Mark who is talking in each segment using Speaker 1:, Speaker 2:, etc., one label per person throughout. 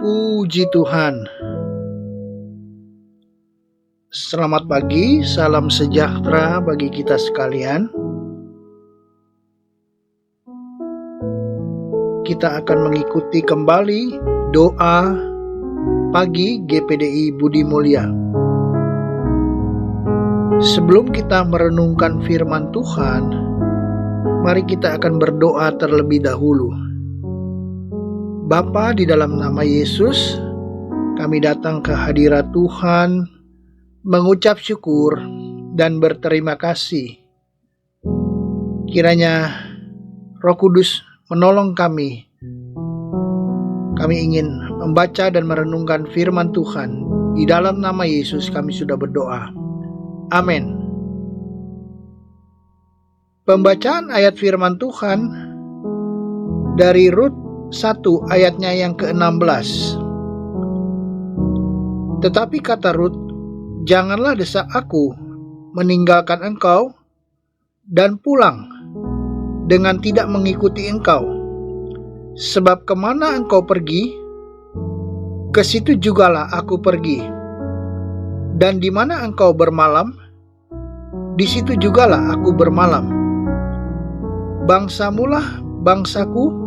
Speaker 1: Puji Tuhan. Selamat pagi, salam sejahtera bagi kita sekalian. Kita akan mengikuti kembali doa pagi GPDI Budi Mulia. Sebelum kita merenungkan firman Tuhan, mari kita akan berdoa terlebih dahulu. Bapa, di dalam nama Yesus, kami datang ke hadirat Tuhan, mengucap syukur dan berterima kasih. Kiranya Roh Kudus menolong kami. Kami ingin membaca dan merenungkan firman Tuhan. Di dalam nama Yesus kami sudah berdoa. Amin. Pembacaan ayat firman Tuhan dari Rut 1 ayatnya yang ke-16. Tetapi kata Rut, "Janganlah desak aku meninggalkan engkau dan pulang dengan tidak mengikuti engkau. Sebab kemana engkau pergi, ke situ jugalah aku pergi. Dan di mana engkau bermalam, di situ jugalah aku bermalam. Bangsamulah bangsaku,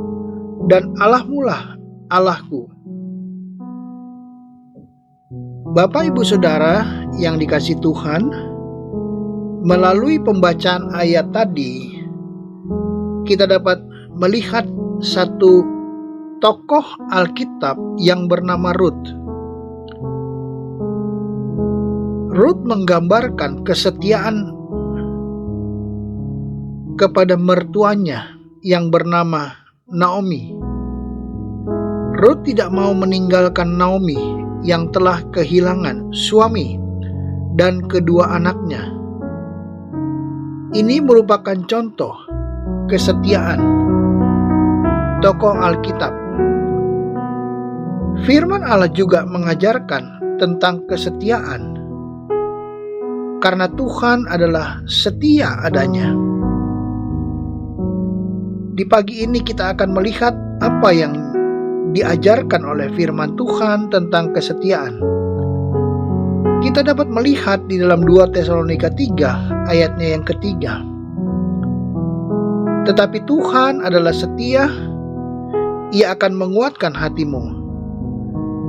Speaker 1: dan Allahmulah Allahku." Bapak, Ibu, Saudara yang dikasihi Tuhan, melalui pembacaan ayat tadi, kita dapat melihat satu tokoh Alkitab yang bernama Rut. Rut menggambarkan kesetiaan kepada mertuanya yang bernama Naomi. Rut tidak mau meninggalkan Naomi yang telah kehilangan suami dan kedua anaknya. Ini merupakan contoh kesetiaan tokoh Alkitab. Firman Allah juga mengajarkan tentang kesetiaan, karena Tuhan adalah setia adanya. Di pagi ini kita akan melihat apa yang diajarkan oleh firman Tuhan tentang kesetiaan. Kita dapat melihat di dalam 2 Tesalonika 3 ayatnya yang ketiga. Tetapi Tuhan adalah setia, Ia akan menguatkan hatimu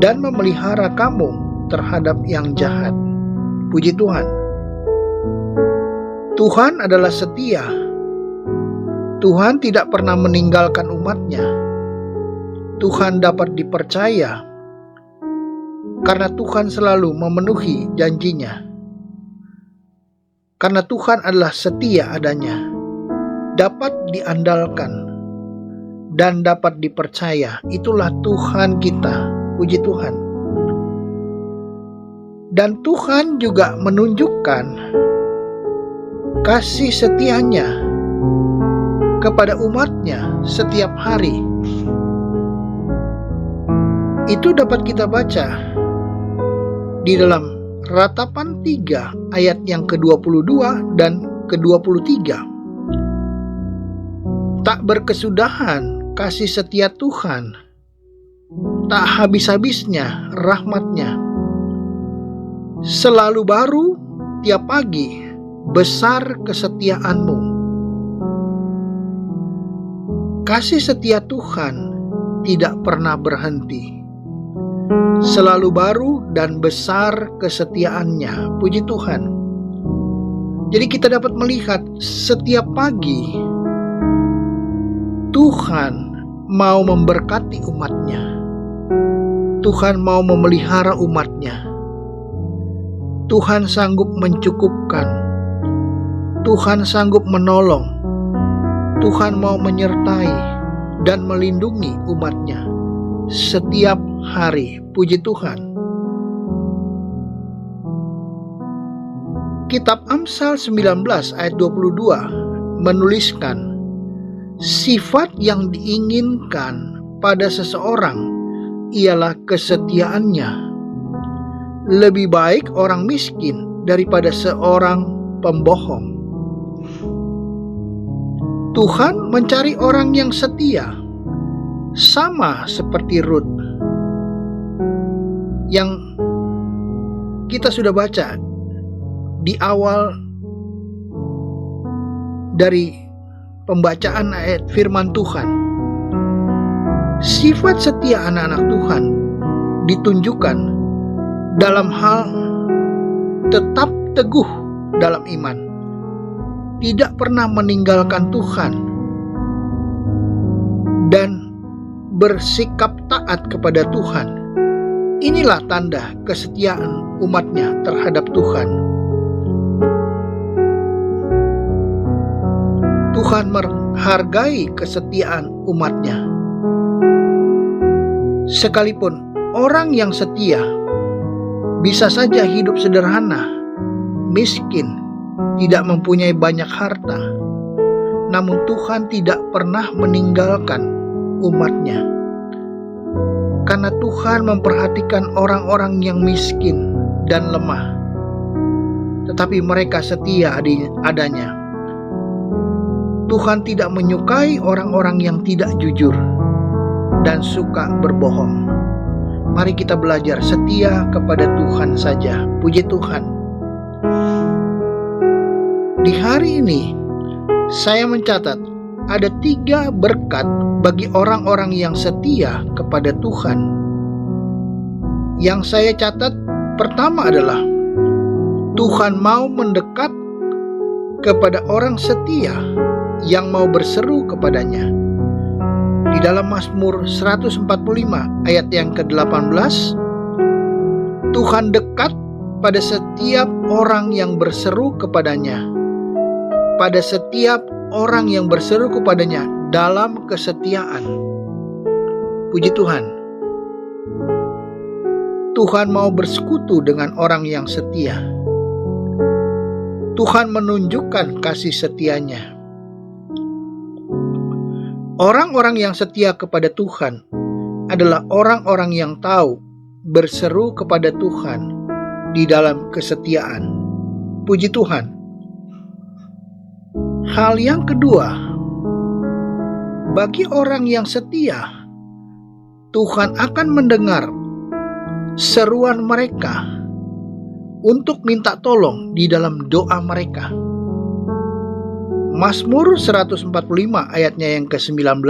Speaker 1: dan memelihara kamu terhadap yang jahat. Puji Tuhan. Tuhan adalah setia. Tuhan tidak pernah meninggalkan umatnya. Tuhan dapat dipercaya karena Tuhan selalu memenuhi janjinya. Karena Tuhan adalah setia adanya, dapat diandalkan dan dapat dipercaya. Itulah Tuhan kita. Puji Tuhan. Dan Tuhan juga menunjukkan kasih setianya kepada umatnya setiap hari. Itu dapat kita baca di dalam Ratapan 3 ayat yang ke-22 dan ke-23. Tak berkesudahan kasih setia Tuhan, tak habis-habisnya rahmatnya. Selalu baru tiap pagi, besar kesetiaanmu. Kasih setia Tuhan tidak pernah berhenti. Selalu baru dan besar kesetiaannya. Puji Tuhan. Jadi kita dapat melihat setiap pagi Tuhan mau memberkati umatnya. Tuhan mau memelihara umatnya. Tuhan sanggup mencukupkan. Tuhan sanggup menolong. Tuhan mau menyertai dan melindungi umatnya setiap hari. Puji Tuhan. Kitab Amsal 19 ayat 22 menuliskan, sifat yang diinginkan pada seseorang ialah kesetiaannya. Lebih baik orang miskin daripada seorang pembohong. Tuhan mencari orang yang setia, sama seperti Rut. yang kita sudah baca di awal dari pembacaan ayat firman Tuhan. Sifat setia anak-anak Tuhan ditunjukkan dalam hal tetap teguh dalam iman, tidak pernah meninggalkan Tuhan, dan bersikap taat kepada Tuhan. Inilah tanda kesetiaan umatnya terhadap Tuhan. Tuhan menghargai kesetiaan umatnya. Sekalipun orang yang setia bisa saja hidup sederhana, miskin, tidak mempunyai banyak harta, namun Tuhan tidak pernah meninggalkan umatnya. Karena Tuhan memperhatikan orang-orang yang miskin dan lemah, tetapi mereka setia adanya. Tuhan tidak menyukai orang-orang yang tidak jujur dan suka berbohong. Mari kita belajar setia kepada Tuhan saja. Puji Tuhan. Di hari ini, saya mencatat ada 3 berkat bagi orang-orang yang setia kepada Tuhan. Yang saya catat pertama adalah Tuhan mau mendekat kepada orang setia yang mau berseru kepadanya. Di dalam Mazmur 145 ayat yang ke-18, Tuhan dekat pada setiap orang yang berseru kepadanya. Pada setiap orang yang berseru kepadanya dalam kesetiaan. Puji Tuhan. Tuhan mau bersekutu dengan orang yang setia. Tuhan menunjukkan kasih setianya. Orang-orang yang setia kepada Tuhan adalah orang-orang yang tahu berseru kepada Tuhan di dalam kesetiaan. Puji Tuhan. Hal yang kedua, bagi orang yang setia, Tuhan akan mendengar seruan mereka untuk minta tolong di dalam doa mereka. Mazmur 145 ayatnya yang ke-19,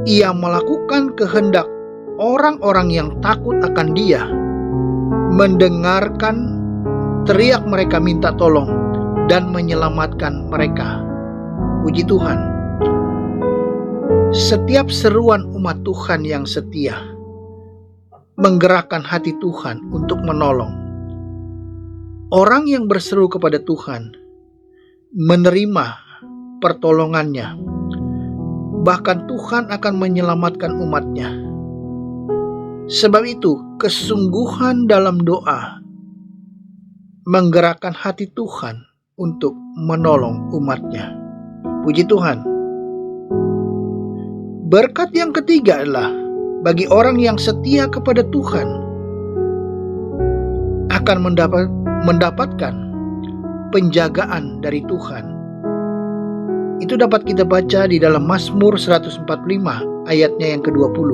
Speaker 1: Ia melakukan kehendak orang-orang yang takut akan Dia, mendengarkan teriak mereka minta tolong, dan menyelamatkan mereka. Puji Tuhan. Setiap seruan umat Tuhan yang setia menggerakkan hati Tuhan untuk menolong. Orang yang berseru kepada Tuhan menerima pertolongannya. Bahkan Tuhan akan menyelamatkan umatnya. Sebab itu, kesungguhan dalam doa menggerakkan hati Tuhan untuk menolong umatnya. Puji Tuhan. Berkat yang ketiga adalah bagi orang yang setia kepada Tuhan akan mendapatkan penjagaan dari Tuhan. Itu dapat kita baca di dalam Mazmur 145 ayatnya yang ke-20.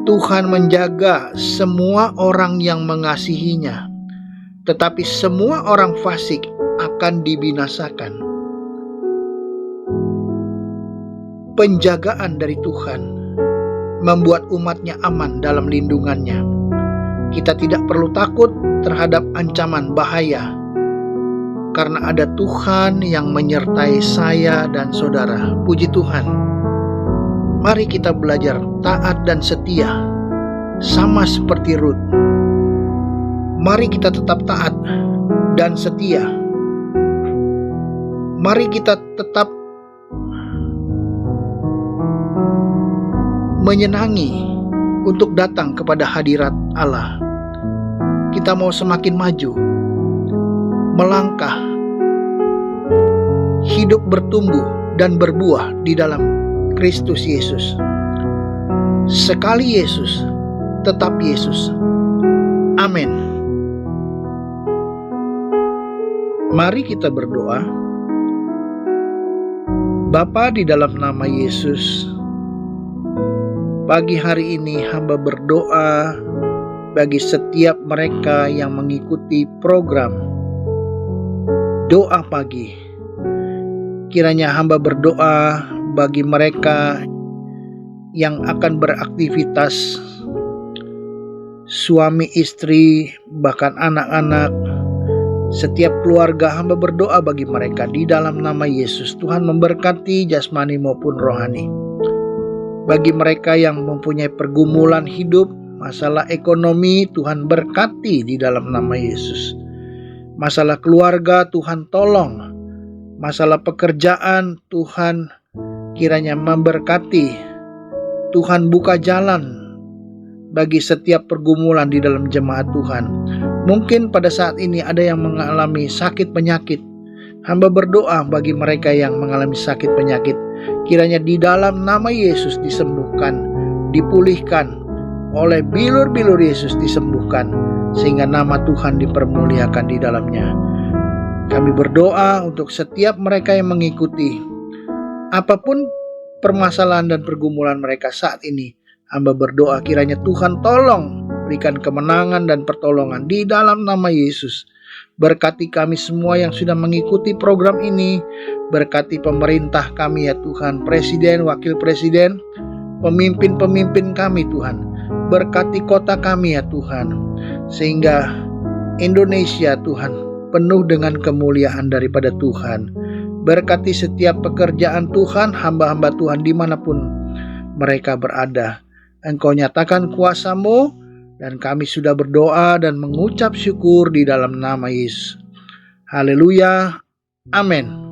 Speaker 1: Tuhan menjaga semua orang yang mengasihinya, tetapi semua orang fasik akan dibinasakan. Penjagaan dari Tuhan membuat umatnya aman dalam lindungannya. Kita tidak perlu takut terhadap ancaman bahaya, karena ada Tuhan yang menyertai saya dan saudara. Puji Tuhan. Mari kita belajar taat dan setia, sama seperti Rut. Mari kita tetap taat dan setia. Mari kita tetap menyenangi untuk datang kepada hadirat Allah. Kita mau semakin maju, melangkah, hidup bertumbuh dan berbuah di dalam Kristus Yesus. Sekali Yesus, tetap Yesus. Amin. Mari kita berdoa. Bapa, di dalam nama Yesus, pagi hari ini hamba berdoa bagi setiap mereka yang mengikuti program doa pagi. Kiranya hamba berdoa bagi mereka yang akan beraktivitas, suami istri, bahkan anak-anak, setiap keluarga. Hamba berdoa bagi mereka di dalam nama Yesus. Tuhan memberkati jasmani maupun rohani. Bagi mereka yang mempunyai pergumulan hidup, masalah ekonomi, Tuhan berkati di dalam nama Yesus. Masalah keluarga, Tuhan tolong. Masalah pekerjaan, Tuhan kiranya memberkati. Tuhan buka jalan bagi setiap pergumulan di dalam jemaat Tuhan. Mungkin pada saat ini ada yang mengalami sakit penyakit. Hamba berdoa bagi mereka yang mengalami sakit penyakit. Kiranya di dalam nama Yesus disembuhkan, dipulihkan oleh bilur-bilur Yesus, disembuhkan sehingga nama Tuhan dipermuliakan di dalamnya. Kami berdoa untuk setiap mereka yang mengikuti, apapun permasalahan dan pergumulan mereka saat ini. Hamba berdoa kiranya Tuhan tolong berikan kemenangan dan pertolongan di dalam nama Yesus. Berkati kami semua yang sudah mengikuti program ini. Berkati pemerintah kami ya Tuhan, presiden, wakil presiden, pemimpin-pemimpin kami Tuhan. Berkati kota kami ya Tuhan, sehingga Indonesia Tuhan penuh dengan kemuliaan daripada Tuhan. Berkati setiap pekerjaan Tuhan, hamba-hamba Tuhan dimanapun mereka berada. Engkau nyatakan kuasa-Mu, dan kami sudah berdoa dan mengucap syukur di dalam nama Yesus. Haleluya. Amin.